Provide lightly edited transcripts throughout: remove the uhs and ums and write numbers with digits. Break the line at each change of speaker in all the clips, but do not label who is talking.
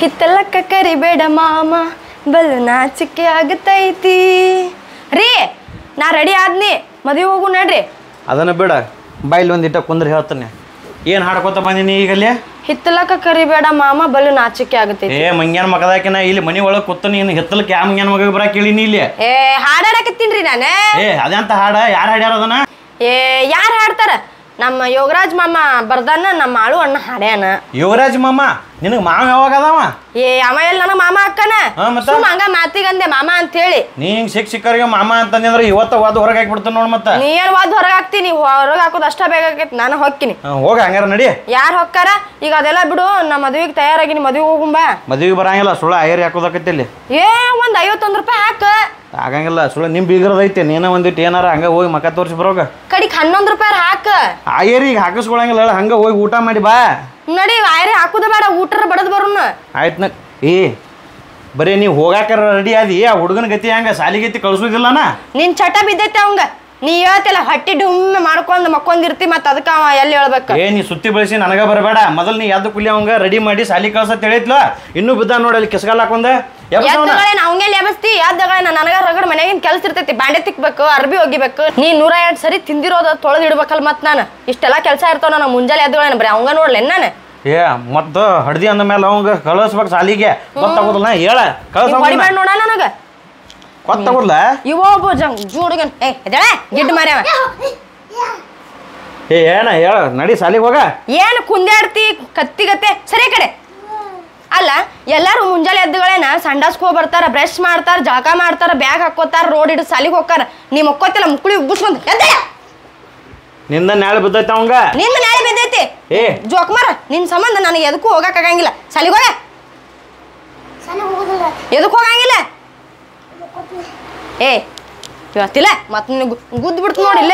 ಹಿತ್ತಲಕ್ಕ ಕರಿಬೇಡ ಮಾಮ ಬಲು ನಾಚಿಕೆ ಆಗತೈತಿ ರೀ. ನಾ ರೆಡಿ ಆದ್ನಿ, ಮದುವೆ ಹೋಗು ನಡ್ರಿ.
ಅದನ್ನ ಬೇಡ, ಬಾಯಿಲ್ ಒಂದಿಟ್ಟ ಕುಂದ್ರೆ ಹೇಳ್ತಾನೆ. ಏನು ಹಾಡ್ಕೊತ ಬಂದೀನಿ ಈಗಲ್ಲಿ?
ಹಿತ್ತಲಕ್ಕ ಕರಿಬೇಡ ಮಾಮ ಬಲು ನಾಚಿಕೆ ಆಗತೈತಿ.
ಏ ಮಂಗ್ಯಾನ ಮಗದಾಕಿನ ಇಲ್ಲಿ ಮನಿ ಒಳಗೆ ಕೂತ ನೀನು ಹಿತ್ತಲಕ್ಕೆ ಯಾವ ಮಂಗ್ಯಾನ ಮಗ ಬರಾಕ್ ಕೇಳಿನಿ ಇಲ್ಲಿ?
ಏ ಹಾಡಾಡಕತ್ತೀನ್ರಿ ನಾನು.
ಏ ಅದಂತ ಹಾಡ ಯಾರು ಹಾಡ್ಯಾರ ಅದನ್ನ?
ಏ ಯಾರು ಹಾಡ್ತಾರ? ನಮ್ಮ ಯೋಗರಾಜ್ ಮಾಮ ಬರ್ದಾನ, ನಮ್ಮ ಆಳು ಅಣ್ಣ ಹಾಡ್ಯಾನ.
ಯುವರಾಜ್ ಮಾಮ? ನಿನಗೆ ಮಾವ ಯಾವಾಗ ಅದಾವ?
ಏ ಅವ ಎಲ್ಲಿ ನನಗೆ ಮಾಮ ಅಕ್ಕನ? ಸುಮ್ಮ ಹಂಗ ಮಾತಿಗಂದೆ ಮಾಮ ಅಂತ ಹೇಳಿ.
ನೀ ಹಿಂಗ್ ಸಿಕ್ಕರಿಗೆ ಮಾಮ ಅಂತಂದ್ರೆ ಇವತ್ತ ವಾದ ಹೊರಗೆ ಹಾಕ್ಬಿಡ್ತಾನ ನೋಡ್. ಮತ್ತ
ನೀ ಏನ್ ವಾದ್ ಹೊರಗೆ ಹಾಕ್ತೀನಿ, ಹೊರಗೆ ಹಾಕೋದು ಅಷ್ಟ ಬೇಕಾಗೈತಿ. ನಾನು ಹೊಕ್ಕಿನಿ.
ಹೋಗ ಹಂಗಾರ ನಡಿ.
ಯಾರು ಹೊಕ್ಕಾರ ಈಗ? ಅದೆಲ್ಲ ಬಿಡು, ನಮ್ಮ ಮದುವೆಗೆ ತಯಾರಾಗಿನಿ, ಮದುವೆ ಹೋಗುಂಬಾ.
ಮದುವೆಗೆ ಬರಂಗಿಲ್ಲ, ಸುಳ್ಳ ಐಯರ್ ಹಾಕೋದಕ್ಕೈತಿ ಇಲ್ಲಿ.
ಏ ಒಂದ್ 51 ರೂಪಾಯಿ ಹಾಕ.
ಆಗಂಗಿಲ್ಲ, ಸುಳ್ಳ ನಿಮ್ ಬೀಗರದೈತೆ. ನೀನ ಒಂದಿಟ್ಟು ಏನಾರ ಹಂಗ ಹೋಗಿ ಮಕ್ಕ ತೋರಿಸಿ ಬರೋಗ.
ಕಡಿಗೆ 11 ರೂಪಾಯಿ ಹಾಕ.
ಆಯರಿಗೆ ಹಾಕಿಸ್ಕೊಳಂಗಿಲ್ಲ, ಹಂಗ ಹೋಗಿ ಊಟ ಮಾಡಿ ಬಾ.
ನಡಿ, ಆಯ್ರೆ ಹಾಕುದ ಬೇಡ, ಊಟರ ಬಡದ್ ಬರೋಣ.
ಆಯ್ತು ಏ ಬರೀ ನೀವು ಹೋಗಾಕ ರೆಡಿ ಆದಿ, ಆ ಹುಡುಗನ ಗತಿ ಹಂಗ ಸಾಲಿಗತಿ ಕಳ್ಸೋದಿಲ್ಲನಾ?
ನಿನ್ ಚಟ ಬಿದ್ದೈತೆ ಅವಂಗ. ನೀ ಹೇಳ್ತಿಲ್ಲ ಹೊಟ್ಟಿ ಡುಮ್ಮೆ ಮಾಡ್ಕೊಂಡ್ ಮಕ್ಕೊಂದಿರ್ತಿ, ಮತ್ತ ಅದಕ್ಕ ಅವ ಎಲ್ಲಿ ಹೇಳ್ಬೇಕು?
ಏ ನೀ ಸುತ್ತಿ ಬಳಸಿ ನನಗ ಬರಬೇಡ. ಮೊದಲು ನೀ ಎದ್ದು ಕುಲಿ ಅವಂಗ ರೆಡಿ ಮಾಡಿ ಸಾಲಿ ಕಳ್ಸತ್ ಹೇಳಿತ್ಲ. ಇನ್ನೂ ಬಿದ್ದ ನೋಡಿ ಅಲ್ಲಿ ಕಿಸ್ಗಾಲ್ ಹಾಕೊಂಡ.
ಎದ್ದಗಳೇನ ಅವಂಗೆ ಎಬಸ್ತಿ? ಎದ್ದಗಳೇನ ನನಗ ರಗಡ್ ಮನೆಯಾಗಿನ ಕೆಲಸ ಇರ್ತೈತಿ. ಬಾಂಡೆ ತಿಕ್ಬೇಕು, ಅರ್ಬಿ ಒಗಿಬೇಕು. ನೀ 102 ಸರಿ ತಿಂದಿರೋದ ತೊಳೆದು ಇಡ್ಬೇಕಲ್. ಮತ್ ನಾನು ಇಷ್ಟೆಲ್ಲ ಕೆಲಸ ಇರ್ತಾವ ನನಗೆ. ಮುಂಜಾನೆ ಎದ್ದಗಳೇನ ಬರೀ ಅವಂಗ ನೋಡ್ಲೇನ್ ನಾನು?
ಏ ಮತ್ತ ಹಡ್ದಿ ಅಂದ ಮೇಲೆ ಅವಂಗ ಕಳಿಸ್ಬೇಕು ಸಾಲಿಗೆ. ಗೊತ್ತಾಗೋದಿಲ್ಲ ಹೇಳ ಕಳ್ಸ
ನೋಡ ನನಗ
ಗೊತ್ತಾಗೋದಿಲ್ಲ.
ಇವೊಬ್ಬ ಜೂಡುಗನ್ ಗಿಡ್ಡ ಮಾರ್ಯಾವ.
ಏ ಏನ ಹೇಳ ನಡಿ ಸಾಲಿಗೆ ಹೋಗ.
ಏನು ಕುಂದಾಡ್ತಿ ಕತ್ತಿಗತ್ತೆ? ಸರಿ ಕಡೆ ಅಲ್ಲ, ಎಲ್ಲಾರು ಮುಂಜಾನೆ ಎದ್ದುಗಳೇನ ಸಂಡಾಸ್ಕೊ ಬರ್ತಾರ, ಬ್ರಷ್ ಮಾಡ್ತಾರ, ಜಳಕ ಮಾಡ್ತಾರ, ಬ್ಯಾಗ್ ಹಾಕೋತಾರ, ರೋಡ್ ಹಿಡಿದು ಸಾಲಿಗೆ ಹೋಗ್ತಾರ. ನೀ ಮಕ್ಕೋತಿಲ್ಲ, ಮುಕ್ಕಳಿ ಉಬ್ಬಿಸ್ಕೊಂಡ್ ಎದ್ದೆ.
ನಿಂದ ನಾಳೆ ಬಿದ್ದೈತೆ ಅವಂಗ.
ನಿಂದ ನಾಳೆ ಬಿದ್ದೈತಿ. ಏ ಜೋಕ್ಮಾರ, ನಿನ್ ಸಂಬಂಧ ನನಗೆ ಎದಕ್ಕೂ ಹೋಗಕ್ ಆಗಂಗಿಲ್ಲ. ಸಾಲಿಗೆ ಹೋಗ. ಎದಕ್ ಹೋಗಂಗಿಲ್ಲ? ಏ ಇವತ್ತಿಲ್ಲ ಮತ್ ನಿನಗೆ ಗುದ್ದು ಬಿಡ್ತು ನೋಡಿಲ್ಲ.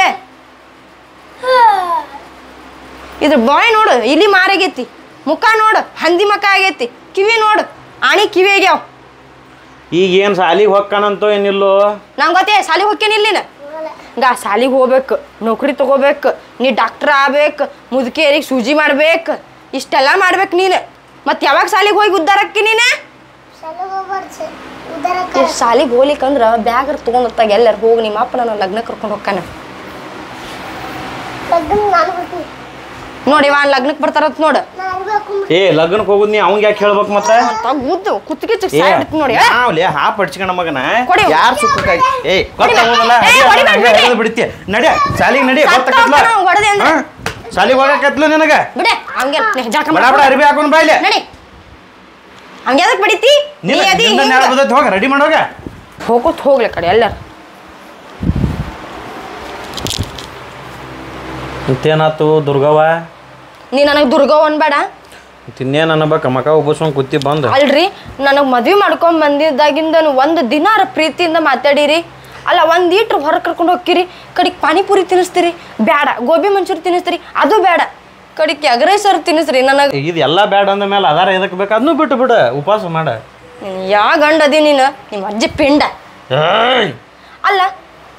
ಇದ್ರ ಬಾಯ್ ನೋಡು, ಇಲ್ಲಿ ಮಾರಾಗೈತಿ. ಮುಖ ನೋಡು, ಹಂದಿ ಮಕ್ಕ ಆಗೈತಿ. ಕಿವಿ ನೋಡು, ಆಣಿ ಕಿವಿ ಆಗ್ಯಾವ.
ಈಗ ಏನು ಸಾಲಿಗೆ ಹೊಕ್ಕನಂತೋ ಏನಿಲ್ಲೋ
ನಂಗೆ ಗೊತ್ತೇ. ಸಾಲಿಗೆ ಹೊಕ್ಕೇನಿಲ್ಲ ಗಾ. ಸಾಲಿಗೆ ಹೋಗ್ಬೇಕು, ನೌಕರಿ ತಗೋಬೇಕು, ನೀ ಡಾಕ್ಟರ್ ಆಗ್ಬೇಕು, ಮುದುಕಿಯರಿಗೆ ಸೂಜಿ ಮಾಡ್ಬೇಕು, ಇಷ್ಟೆಲ್ಲ ಮಾಡ್ಬೇಕು ನೀನು. ಮತ್ತೆ ಯಾವಾಗ ಸಾಲಿಗೆ ಹೋಗಿ ಉದ್ದಾರಕ್ಕಿ ನೀನು? ಸಾಲಿಗೆ ಹೋಗ್ಲಿಕ್ಕಂದ್ರ ಬ್ಯಾಗ್ ತೊಗೊಂಡತ್ತಾಗ ಎಲ್ಲರೂ ಹೋಗಿ ನಿಮ್ಮ ಅಪ್ಪ ನಾನು ಲಗ್ನ ಕರ್ಕೊಂಡು ಹೋಗ್ತಾನ. ನೋಡಿ ಇವ ಲಗ್ನಕ್ಕೆ ಬರ್ತಾರಂತ ನೋಡು.
ಏ ಲಗ್ನಕ್ಕೆ ಹೋಗುದ್ ನೀ ಅವಂಗ ಯಾಕೆ ಹೇಳ್ಬೇಕು? ಮತ್ತೆ
ಗುದ್ದು ಕುತ್ತಿಗೆ ನೋಡಿ
ಹಾಪ್ ಹಡ್ಸ್ಕೊಂಡ ಮಗನ ಯಾರು ಸುಖಕ್ಕಾಗಿ ಏ ಗೊತ್ತಾಗೋದಲ್ಲ ಬಿಡ್ತಿ. ನಡಿ ಸಾಲಿಗೆ ನಡಿ. ಸಾಲಿಗೆ ಹೋಗಕತ್ಲು ನಿನಗ ಅರ್ಬಿ ಹಾಕೊಂಡ್ ಬಾಯ್ಲೆ.
ಹಂಗೆ ಅದಕ್ಕೆ ಬಡಿತಿ?
ಹೋಗ ರೆಡಿ ಮಾಡೋಗ.
ಹೋಗೋತ್ ಹೋಗ್ಲಿ ಕಡೆ ಎಲ್ಲಾರು.
ಮತ್ತೇನಾತು ದುರ್ಗವ್ವ?
ನೀ ನನಗೆ ದುರ್ಗವ್ವ ಅನ್ಬೇಡ.
ತಿನ್ನೇನು ಅನ್ನಬೇಕು? ಮಕ ಉಬ್ಬಸ್ಕೊಂಡ್ ಕುತ್ತಿ ಬಂದು
ಅಲ್ರಿ, ನನಗೆ ಮದ್ವೆ ಮಾಡ್ಕೊಂಡ್ ಬಂದಿದ್ದಾಗಿಂದ ಒಂದು ದಿನಾರ ಪ್ರೀತಿಯಿಂದ ಮಾತಾಡಿರಿ. ಅಲ್ಲ, ಒಂದೀಟ್ರು ಹೊರಗೆ ಕರ್ಕೊಂಡು ಹೋಗ್ಕಿರಿ. ಕಡಿಗೆ ಪಾನಿಪುರಿ ತಿನ್ನಿಸ್ತೀರಿ, ಬೇಡ. ಗೋಬಿ ಮಂಚೂರಿ ತಿನ್ನಿಸ್ತೀರಿ, ಅದು ಬೇಡ. ಕಡಿಗೆ ಅಗ್ರೇಸರ್ ತಿನ್ನಿಸ್ರಿ ನನಗೆ.
ಇದು ಎಲ್ಲ ಬೇಡ ಅಂದ ಮೇಲೆ ಅದಾರ ಎದಕ್ಕೆ ಬೇಕು? ಅದನ್ನು ಬಿಟ್ಟು ಬಿಡು, ಉಪವಾಸ ಮಾಡ.
ಯಾ ಗಂಡ ಅದಿ ನೀನು? ನಿಮ್ಮ ಅಜ್ಜಿ ಪಿಂಡ. ಅಲ್ಲ,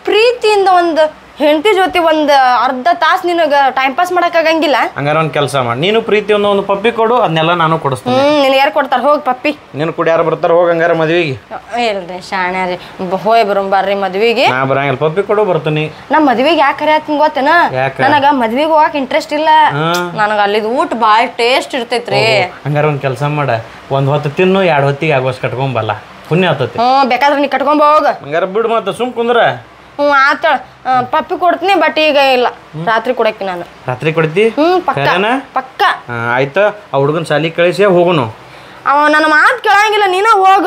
ಪ್ರೀತಿಯಿಂದ ಒಂದು ಹೆಂಡತಿ ಜೊತೆ ಒಂದು ಅರ್ಧ ತಾಸು ನಿನಗೆ ಟೈಮ್ ಪಾಸ್ ಮಾಡೋಕ್ಕಾಗಂಗಿಲ್ಲ.
ಹಂಗಾರ ಒಂದು ಕೆಲಸ ಮಾಡಿ, ನೀನು ಪ್ರೀತಿ ಒಂದು ಪಪ್ಪಿ ಕೊಡು, ಅದನ್ನೆಲ್ಲ ನಾನು ಕೊಡಿಸ್ತೀನಿ.
ನಿನಗೆ ಯಾರು ಕೊಡ್ತಾರೆ? ಹೋಗಿ ಪಪ್ಪಿ.
ನೀನು ಕೂಡ ಯಾರು ಬರ್ತಾರೆ? ಹೋಗಿ ಹಂಗಾರ ಮದ್ವಿಗೆ.
ಇಲ್ರಿ ಶಾಣೆ ರೀ, ಹೋಯ್ ಬರ್ರಿ ಮದ್ವಿಗೆ.
ನಾ ಬರಂಗಿಲ್ಲ, ಪಪ್ಪಿ ಕೊಡು ಬರ್ತೀನಿ.
ನಮ್ಮ ಮದ್ವಿಗೆ ಯಾಕೆ ಕರಿಯಾತೀನಿ ಗೊತ್ತೇನ? ನನಗೆ ಮದ್ವಿಗೆ ಹೋಗಕ್ಕೆ ಇಂಟ್ರೆಸ್ಟ್ ಇಲ್ಲ. ನನಗೆ ಅಲ್ಲಿದು ಊಟ ಭಾಳ ಟೇಸ್ಟ್ ಇರ್ತೈತ್ರಿ.
ಹಂಗಾರ ಒಂದು ಕೆಲಸ ಮಾಡ, ಒಂದು ಹೊತ್ತು ತಿನ್ನು, 2 ಹೊತ್ತಿಗೆ ಆಗೋಷ್ಟು ಕಟ್ಕೊಂಬಲ್ಲ, ಪುಣ್ಯ ಆಗ್ತೈತಿ.
ಬೇಕಾದ್ರೆ ನೀ ಕಟ್ಕೊಂಬ ಹೋಗ.
ಹಂಗಾರ ಬಿಡು ಮತ್ತೆ, ಸುಮ್ ಕುಂದ್ರ.
ಆತ ಪಪ್ಪಿ ಕೊಡ್ತೀನಿ, ಬಟ್ ಈಗ ಇಲ್ಲ, ರಾತ್ರಿ ಕೊಡಕ್ಕೆ ನಾನು.
ರಾತ್ರಿ ಕೊಡ್ತಿ?
ಪಕ್ಕ.
ಆಯ್ತು, ಆ ಹುಡುಗನ ಸಾಲಿ ಕಳಿಸಿ ಹೋಗುನು.
ಅವ ನನ್ನ ಮಾತು ಕೇಳಂಗಿಲ್ಲ, ನೀನ ಹೋಗ.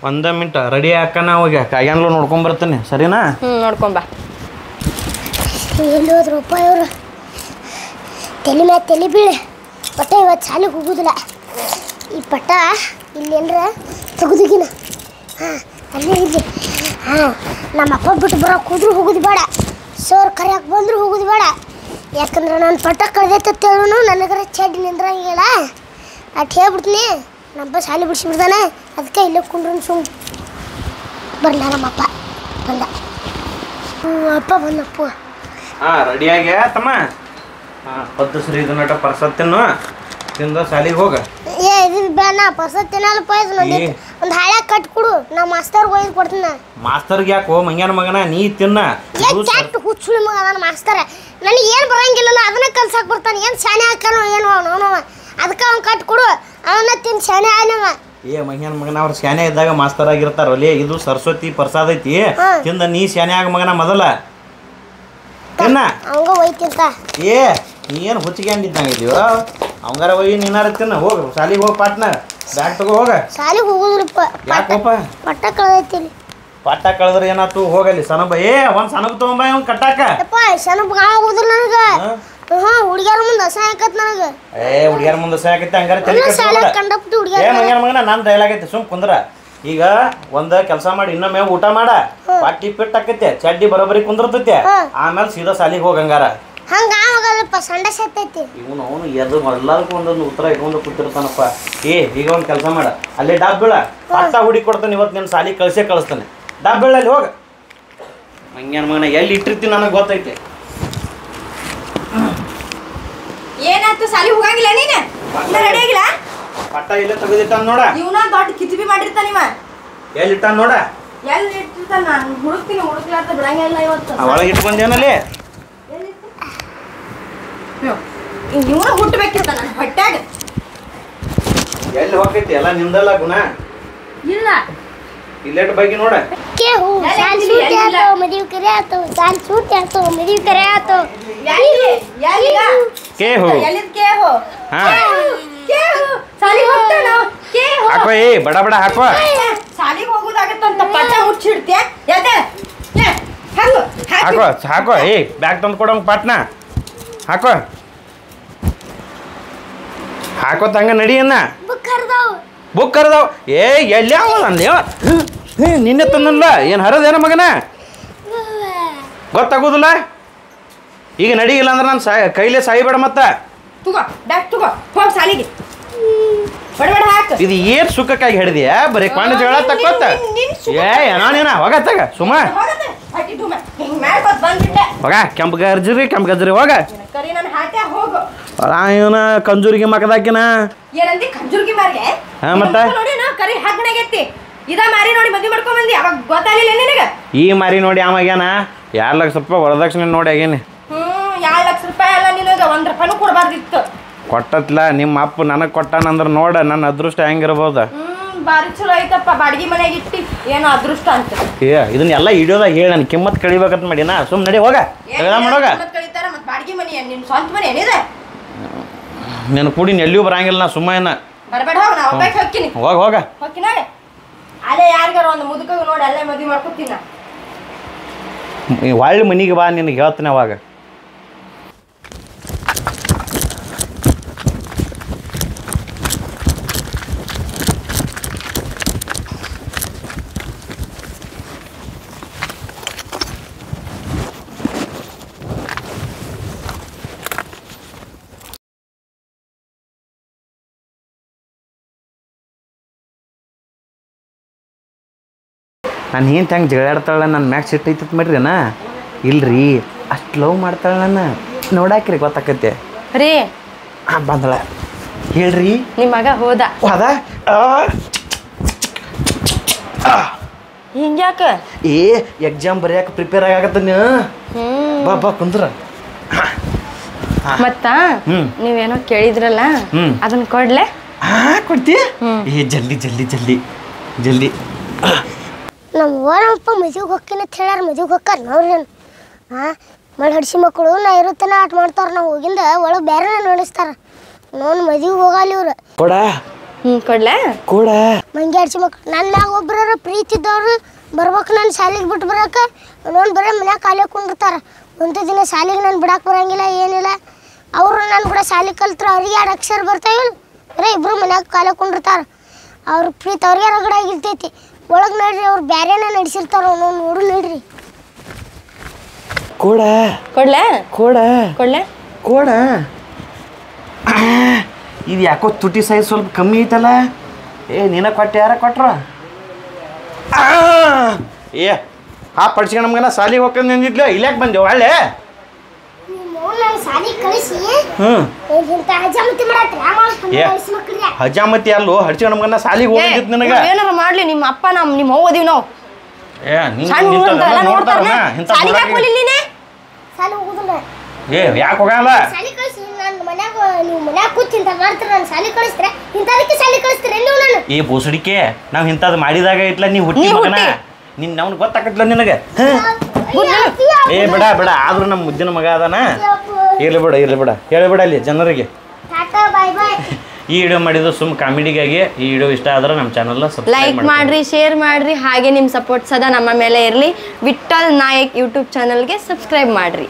1 ಮಿನಿಟ್ ರೆಡಿ ಹಾಕನ, ಹೋಗಿ ಕಾಯ್ಯಾನ್ಲು ನೋಡ್ಕೊಂಡ್ ಬರ್ತೀನಿ, ಸರಿನಾ?
ನೋಡ್ಕೊಂಬ.
ಎಲ್ಲಿ ಹೋದ್ರಪ್ಪ ಇವರು? ತಲೆ ಮ್ಯಾಗ ತಲೆ ಬೀಳಿ ಪಟ್ಟ ಇವತ್ತು ಸಾಲಿಗೆ ಹೋಗುದಿಲ್ಲ. ಈ ಪಟ್ಟ ಇಲ್ಲೇನ್ರ ತೆಗೆದುಗಿನ. ಅಲ್ಲೇ ಇರಲಿ. ನಮ್ಮ ಅಪ್ಪ ಬಿಟ್ಟು ಬರೋಕೆ ಹೋದ್ರೂ ಹೋಗೋದು ಬೇಡ, ಸೋರ್ ಕರಿಯಾಕೆ ಬಂದರೂ ಹೋಗೋದು ಬೇಡ. ಯಾಕಂದ್ರೆ ನಾನು ಪಟ್ಟ ಕಳ್ದೈತೆ ಹೇಳು, ನನಗರ ಚೆಡ್ ನಿಂದ್ರಂಗಿಲ್ಲ. ಅಟ್ ಹೇಳ್ಬಿಡ್ತೀನಿ, ನಮ್ಮಪ್ಪ ಶಾಲೆ ಬಿಡಿಸಿಬಿಡ್ತಾನೆ. ಅದಕ್ಕೆ ಇಲ್ಲೇ ಕುಂಡ್ರು ಸುಮ್ ಬರಲ್ಲ. ನಮ್ಮಪ್ಪ ಬಂದ. ಅಪ್ಪ ಬಂದಪ್ಪ.
ರೆಡಿಯಾಗಿ ತಮ್ಮ. 10 ಸರಿ ಇದು ನಟ ಪರ್ಸತ್ತಿನ್ನು ತಿಂದ ಸಾಲಿಗೆ ಹೋಗ.
ಇದು ಇದು ಬೇಡ ಪರ್ಸ ತಿನ್ನಲ್ಪ ಒಂದು ಹಳೆ ಕಟ್ ಕೊಡು ನಾ ಮಾಸ್ತರ್ಗೆ ಒಯ್ದು ಕೊಡ್ತೀನಿ
ಮಾಸ್ತರ್ಗೆ ಯಾಕೋ ಮಂಗ್ಯಾನ ಮಗನ ನೀ ತಿನ್ನ
ಕೆಟ್ಟ ಹುಚ್ಚುಳಿ ಮಗ ನನ್ನ ಮಾಸ್ತರ ನನಗೆ ಏನು ಬರಂಗಿಲ್ಲಲ್ಲ ಅದನ್ನ ಕಲ್ಸಕ್ಕೆ ಬರ್ತಾನೆ ಏನು ಶಾನೆ ಹಾಕಲ್ಲ ಏನು ಅವನು ಅದಕ್ಕೆ ಅವ್ನು ಕಟ್ ಕೊಡು ಅವನ್ನ ತಿನ್ ಶಾನೆ ಆನವ
ಏ ಮಂಗ್ಯಾನ ಮಗನ ಅವ್ರು ಶಾನೆ ಇದ್ದಾಗ ಮಾಸ್ತರ್ ಆಗಿರ್ತಾರಲ್ಲೇ ಇದು ಸರಸ್ವತಿ ಪ್ರಸಾದ ಐತಿ ತಿಂದ ನೀ ಶಾನೆ ಆಗ ಮಗನ ಮೊದಲ ತಿನ್ನ
ಅವಂಗ ಒಯ್ತಿಂತ
ಏ ನೀ ಏನು ಹುಚ್ಚಿಗೆ ಅಂದಿದ್ದಂಗೆ ಇದೀವ ಅವಂಗಾರ ಒಯ್ಯಿ ನೀನಾರ ತಿನ್ನ ಹೋಗು ಶಾಲಿಗೆ ಹೋಗಿ ಪಾಟ್ನ ಬ್ಯಾಗ್ ತಗೋ ಹೋಗ
ಶಾಲಿಗೆ ಹೋಗುದಿಲ್ಲಪ್ಪ
ಯಾಕೋಪ
ಪಟ್ಟ ಕಳ್ದೈತಿಲಿ
ಪಾಠ ಕಳೆದ್ರೆ ಏನಾಯ್ತು ಹೋಗಲಿ ಸನಬ ಏ ಒಂದು ಸನಬ್ ತೊಗೊಂಬ ಅವ್ನು ಕಟ್ಟಾಕ
ಯಪ್ಪ ಸನಬ್ ಹೋಗುದಿಲ್ಲ ನನಗೆ ಹುಡುಗಿಯರ ಮುಂದೆ ಅಸಹ್ಯ ಆಕತ್ ನನಗೆ
ಏ ಹುಡುಗಿಯರ ಮುಂದೆ ಸಾಕೈತೆ ಹಂಗಾರೆ ತಲೆ
ಕಂಡಪ್ತು
ಏ ಮಂಗ್ಯಾನ ಮಗನ ನಾನು ಡೈಲಾಗ್ ಐತೆ ಸುಮ್ ಕುಂದ್ರ ಈಗ ಒಂದ ಕೆಲಸ ಮಾಡಿ ಇನ್ನೊಮ್ಮೆ ಊಟ ಮಾಡ ಪಾಟಿ ಪಿಟ್ ಆಕೈತೆ ಚಡ್ಡಿ ಬರೋಬರಿ ಕುಂದಿರ್ತೈತೆ ಆಮೇಲೆ ಸೀದಾ ಸಾಲಿಗೆ ಹೋಗಂಗಾರ
ಹಂಗ ಆಗಲ್ಲಪ್ಪ ಸಂಡ ಸತ್ತೈತಿ
ಇವನು ಅವನು ಎದು ಎಲ್ಲದಕ್ಕೂ ಒಂದೊಂದು ಉತ್ತರ ಇಟ್ಕೊಂಡು ಕೂತಿರ್ತಾನಪ್ಪ ಏ ಈಗ ಒಂದು ಕೆಲಸ ಮಾಡ ಅಲ್ಲಿ ಡಾಬ್ ಬೀಳ ಪಟ್ಟ ಹುಡಿ ಕೊಡ್ತಾನೆ ಇವತ್ತು ನಿನ್ನ ಸಾಲಿಗೆ ಕಳಿಸ್ತಾನೆ ಡಾಬ್ ಬೀಳ ಅಲ್ಲಿ ಹೋಗ ಮಂಗ್ಯಾನ ಮಗನ ಎಲ್ಲಿ ಇಟ್ಟಿರ್ತೀನಿ ನನಗೆ ಗೊತ್ತೈತೆ
ಏನಾಯ್ತು ಸಾಲಿ ಹೋಗಂಗಿಲ್ಲ ನೀನು ರೆಡಿ ಆಗಿಲ್ಲ
ಪಟ್ಟ ಇಲ್ಲೇ ತೆಗೆದಿಟ್ಟಾನ ನೋಡ
ಇವನ ದೊಡ್ಡ ಕಿತ್ಬಿ ಮಾಡಿರ್ತಾನ ಇವ
ಎಲ್ಲಿ ಇಟ್ಟಾನ ನೋಡ
ಎಲ್ಲಿ ಇಟ್ಟಿರ್ತಾನ ನಾನು ಹುಡುಕ್ಲಾರ್ದ ಬಿಡಂಗಿಲ್ಲ ಇವತ್ತು
ಒಳಗೆ ಇಟ್ಕೊಂಡೇನಲ್ಲಿ
ಇವನ ಹುಟ್ಟಬೇಕಿರ್ತ ನನ್ನ ಹೊಟ್ಯಾಗ
ಎಲ್ಲಿ ಹೋಗೈತಿ ಎಲ್ಲ ನಿಂದಲ್ಲ ಗುಣ
ಇಲ್ಲ
ಇಲ್ಲೆಟ್ ಬಗ್ಗೆ ನೋಡ
ಕೇಹು ಸಾಲ್ ಸೂಟಿ ಆತೋ ಮದುವೆ ಕರೆ ಆತೋ ಸಾಲ್ ಸೂಟಿ ಆತೋ ಮದುವೆ ಕರೆ ಆತೋ
ಕೇಹು
ಎಲ್ಲಿದ್ ಕೇಹು
ಹಾ
ಕೇಹು ಸಾಲಿಗೆ ಹೋಗ್ತಾನ ಕೇಹು
ಹಾಕೋ ಏ ಬಡ ಬಡ ಹಾಕೋ
ಸಾಲಿಗೆ ಹೋಗೋದಾಗತ್ತಂತ ಪಟ್ಟ ಮುಚ್ಚಿಡ್ತೀಯ ಎದೆ ಹಾಕು
ಹಾಕೋ ಹಾಕೋ ಏ ಬ್ಯಾಗ್ ತಂದು ಕೊಡೋಂಗ ಪಾಟ್ನ ಹಾಕೋ ಹಾಕೋತ ನಡಿಯನ್ನ ಬುಕ್ ಕರ್ದಾವ್ ಏ ಎಲ್ಲಿ ಅಂದೇವ ನಿನ್ನೆ ತಂದಲ್ಲ ಏನು ಹರದೇನ ಮಗನ ಗೊತ್ತಾಗೋದಿಲ್ಲ ಈಗ ನಡಿಯಿಲ್ಲ ಅಂದ್ರೆ ನಾನು ಕೈಲೇ ಸಾಯಿಬೇಡ ಮತ್ತ
ತಗೋ ಬ್ಯಾಗ್ ತಗೋ ಹೋಗಿ ಸಾಲಿಗೆ ಬಡಬಡ ಹಾಕು
ಇದು ಏನ್ ಸುಖಕ್ಕಾಗಿ ಹಿಡಿದಿಯ ಬರೀ ಕೊಂಡ ಜಗಳ ತಕ್ಕೋತ ಏ ಏನ ಹೋಗತ್ತಾಗ ಸುಮ ಹೋಗ ಕೆಂಪು ಗಜ್ರಿ ಹೋಗ ಇವನ ಕಂಜೂರಿಗೆ ಮಕದಾಕಿನ
ಏನಂದಿ ಕಂಜೂರ್ಗಿ ಮಾರ್ಗೆ
ಮತ್ತ
ನೋಡಿ ನಾ ಕರಿ ಹಾಕಣಾಗೈತಿ ಇದ ಮಾರಿ ನೋಡಿ ಮದ್ವೆ ಮಾಡ್ಕೊಂಡ್ ಬಂದಿ ಅವಾಗ ಗೊತ್ತಾಗಲಿಲ್ಲ ನಿನಗ
ಈ ಮಾರಿ ನೋಡಿ ಆವಾಗ್ಯಾನ 2 ಲಕ್ಷ ರೂಪಾಯಿ ವರದಕ್ಷಿಣೆ ನೋಡಿ ಆಗೇನಿ
2 ಲಕ್ಷ ರೂಪಾಯಿ ಅಲ್ಲ ನಿನಗ 1 ರೂಪಾಯಿನೂ ಕೊಡಬಾರ್ದಿತ್ತು
ಕೊಟ್ಟತ್ಲ ನಿಮ್ಮ ಅಪ್ಪ ನನಗೆ ಕೊಟ್ಟಾನಂದ್ರ ನೋಡ ನನ್ನ ಅದೃಷ್ಟ ಹೆಂಗಿರ್ಬೋದ
ಬಾರಿ ಚಲೋ ಐತಪ್ಪ ಬಾಡಿಗೆ ಮನೆಗೆ ಇಟ್ಟಿ ಏನೋ ಅದೃಷ್ಟ ಅಂತ
ಏ ಇದನ್ನೆಲ್ಲ ಹಿಡಿಯೋದಾಗ ಹೇಳಿ ನನ್ನ ಕಿಮ್ಮತ್ ಕಳಿಬೇಕಂತ ಮಾಡಿ ನಾ ಸುಮ್ ನಡಿ ಹೋಗ ಮಾಡೋಗ
ಕಳಿತಾರ ಮತ್ತೆ ಬಾಡಿಗೆ ಮನೆ ನಿನ್ ಸ್ವಂತ ಮನೆ ಏನಿದೆ
ನೀನು ಕೂಡಿ ಎಲ್ಲಿಯೂ ಬರಂಗಿಲ್ಲ ನಾ ಸುಮ್ಮನ
ಬರಬೇಡ ಹೋಗ ನಾ ಒಬ್ಬಾಕಿ ಹೋಗ್ತೀನಿ
ಹೋಗ
ಹೋಗ್ತೀನಿ ಅಲ್ಲೇ ಯಾರಿಗಾರ ಒಂದು ಮುದುಕಾಗ ನೋಡಿ ಅಲ್ಲೇ ಮದುವೆ ಮಾಡ್ಕೊತೀನಿ
ಒಳ್ಳೆ ಮನಿಗೆ ಬಾ ನಿನಗೆ ಹೇಳ್ತೀನಿ ಅವಾಗ ನಾನು ಏನು ಹೆಂಗೆ ಜಗಳಾಡ್ತಾಳೆ ನನ್ನ ಮ್ಯಾಕ್ ಸಿಟ್ಟು ಐತತ್ ಮಾಡ್ರಿನ ಇಲ್ರಿ ಅಷ್ಟು ಲವ್ ಮಾಡ್ತಾಳೆ ನನ್ನ ನೋಡಾಕ್ರಿ ಗೊತ್ತಾಕತ್ತೆ
ರೀ
ಬಂದಳ ಹೇಳ್ರಿ
ನಿಮ್ಮ ಮಗ ಹೋದ ಹಿಂಗ್ಯಾಕ
ಏ ಎಕ್ಸಾಮ್ ಬರೆಯಾಕ ಪ್ರಿಪೇರ್ ಆಗತ್ತ ಬಾ ಕುಂದ್ರ
ಮತ್ತ ನೀವೇನೋ ಕೇಳಿದ್ರಲ್ಲ ಅದನ್ನ ಕೊಡ್ಲೆ
ಕೊಡ್ತಿ ಏ ಜಲ್ದಿ ಜಲ್ದಿ ಜಲ್ದಿ ಜಲ್ದಿ
ನಮ್ಮ ಓರಪ್ಪ ಮದುವೆಗೆ ಹೋಗ್ತೀನಿ ಅಂತ ಹೇಳ್ಯಾರ ಮದುವೆಗೆ ಹೋಗ್ತಾರ ನೋಡ್ರಿ ಮಳೆ ಹಡ್ಸಿ ಮಕ್ಕಳು ನಾ ಇರುತ್ತಾನ ಆಟ ಮಾಡ್ತಾರ ನಾವು ಹೋಗಿಂದ ಒಳಗೆ ಬೇರೆ ನಡೆಸ್ತಾರ ನೋನ್ ಮದುವೆಗೆ ಹೋಗಲ್ಲ ಇವ್ರು
ಕೊಡ್ಲೆ
ಕೂಡ ಮಂಗೆ ಹಡ್ಸಿ ಮಕ್ಕಳು ನನ್ನ ಮ್ಯಾಗ ಒಬ್ಬರ ಪ್ರೀತಿ ಇದ್ದವ್ರು ಬರ್ಬೇಕು ನಾನು ಶಾಲೆಗೆ ಬಿಟ್ಟು ಬರಕ್ಕೆ ನೋನ್ ಬರೀ ಮನ್ಯಾಗ ಕಾಲೇ ಕುಂಡಿರ್ತಾರ ಒಂದು ದಿನ ಶಾಲೆಗೆ ನಾನು ಬಿಡಕ್ಕೆ ಬರಂಗಿಲ್ಲ ಏನಿಲ್ಲ ಅವರು ನಾನು ಕೂಡ ಶಾಲೆ ಕಲ್ತ್ರ ಅವ್ರಿಗೆ 2 ಅಕ್ಷರ ಬರ್ತಾವಿಲ್ಲ ಬರೀ ಇಬ್ಬರು ಮನ್ಯಾಗ ಕಾಲೇ ಕುಂಡಿರ್ತಾರ ಅವ್ರ ಪ್ರೀತಿ ಅವ್ರಿಗೆ ರಗಡ ಆಗಿರ್ತೈತಿ ಒಳಗೆ ನೋಡ್ರಿ ಅವ್ರು ಬೇರೆನ ನಡೆಸಿರ್ತಾರ ನಾವು ನೋಡು ನೋಡ್ರಿ
ಕೊಡ್ಲೆ
ಕೋಡ ಇದು ಯಾಕೋ ತುಟಿ ಸೈಜ್ ಸ್ವಲ್ಪ ಕಮ್ಮಿ ಐತಲ್ಲ ಏ ನೀನ ಕೊಟ್ಟೆ ಯಾರ ಕೊಟ್ರ ಏ ಪಡ್ಸ್ಕೊಂಡು ನಮ್ಗನ ಸಾಲಿಗೆ ಹೋಗ್ಕೊಂಡು ನಿಂದಿದ್ಲು ಇಲ್ಯಾಕೆ ಬಂದೆವು ಒಳ್ಳೆ
ಸಾಲಿ ಕಳಿಸಿ
ಹ್ಮ್
ಇಂತ ಹಜಾಮತಿ ಮಾಡತ್ರಿ ಮಕ್ಕಳಿಗೆ
ಹಜಾಮತಿ ಅಲ್ಲೋ ಹಡ್ಸಿಕೊಂಡ್ ಮಗನ ಸಾಲಿಗೆ ಹೋಗಿದ್ ನಿನಗ
ಏನಾರ ಮಾಡ್ಲಿ ನಿಮ್ಮ ಅಪ್ಪ ನಿಮ್ಮ ಅವ್ವ ಅದೀವಿ ನಾವು
ಏ ನೀನ್
ಸಣ್ಣ
ಇಂಥದ್ದೆಲ್ಲ
ನೋಡ್ತಾರನ
ಇಂಥ
ಸಾಲಿಗೆ
ಊರಾಗೆ-
ಹಾಕೋಲಿ ನೀನೆ
ಸಾಲಿ ಹೋಗುದಿಲ್ಲ
ಏ ಯಾಕೆ ಹೋಗಲ್ಲ
ಸಾಲಿ ಕಳಿಸಿ ನಾನು ಮನ್ಯಾಗ ನೀವು ಮನ್ಯಾಗ ಕೂತ್ ಇಂತ ಮಾಡ್ತೀರ ನಾನು ಸಾಲಿ ಕಳಿಸ್ತಾರೆ ಇಂಥದಕ್ಕೆ ಸಾಲಿ ಕಳಿಸ್ತೀರಿ ನೀವು ನಾನು
ಈ ಬೋಸಡಿಕೆ ನಾವ್ ಇಂಥದ್ದು ಮಾಡಿದಾಗ ಇಟ್ಲ ನೀ ಹುಟ್ಟಿ
ನೀ
ಮಗನ
ಹುಟ್ಟಿ.
ನಿನ್ ಅವ್ನು ಗೊತ್ತಾಗತ್ಲ ನಿನಗೆ ಏ ಬಿಡ ಬಿಡ ಆದ್ರೂ ನಮ್ಮ ಮುದ್ದಿನ ಮಗ ಅದಾನ ಇರ್ಲಿ ಬಿಡ ಹೇಳಿಬಿಡ ಅಲ್ಲಿ ಜನರಿಗೆ
ಟಾಟಾ ಬಾಯ್ ಬಾಯ್
ಈ ವಿಡಿಯೋ ಮಾಡಿದ್ದು ಸುಮ್ ಕಾಮಿಡಿಗಾಗಿ ಈ ವಿಡಿಯೋ ಇಷ್ಟ ಆದ್ರೆ ನಮ್ಮ ಚಾನಲ್ನ
ಲೈಕ್
ಸಬ್ಸ್ಕ್ರೈಬ್
ಮಾಡ್ರಿ ಶೇರ್ ಮಾಡ್ರಿ ಹಾಗೆ ನಿಮ್ಮ ಸಪೋರ್ಟ್ ಸದಾ ನಮ್ಮ ಮೇಲೆ ಇರಲಿ ವಿಠಲ್ ನಾಯಕ್ ಯೂಟ್ಯೂಬ್ ಚಾನಲ್ಗೆ ಸಬ್ಸ್ಕ್ರೈಬ್ ಮಾಡ್ರಿ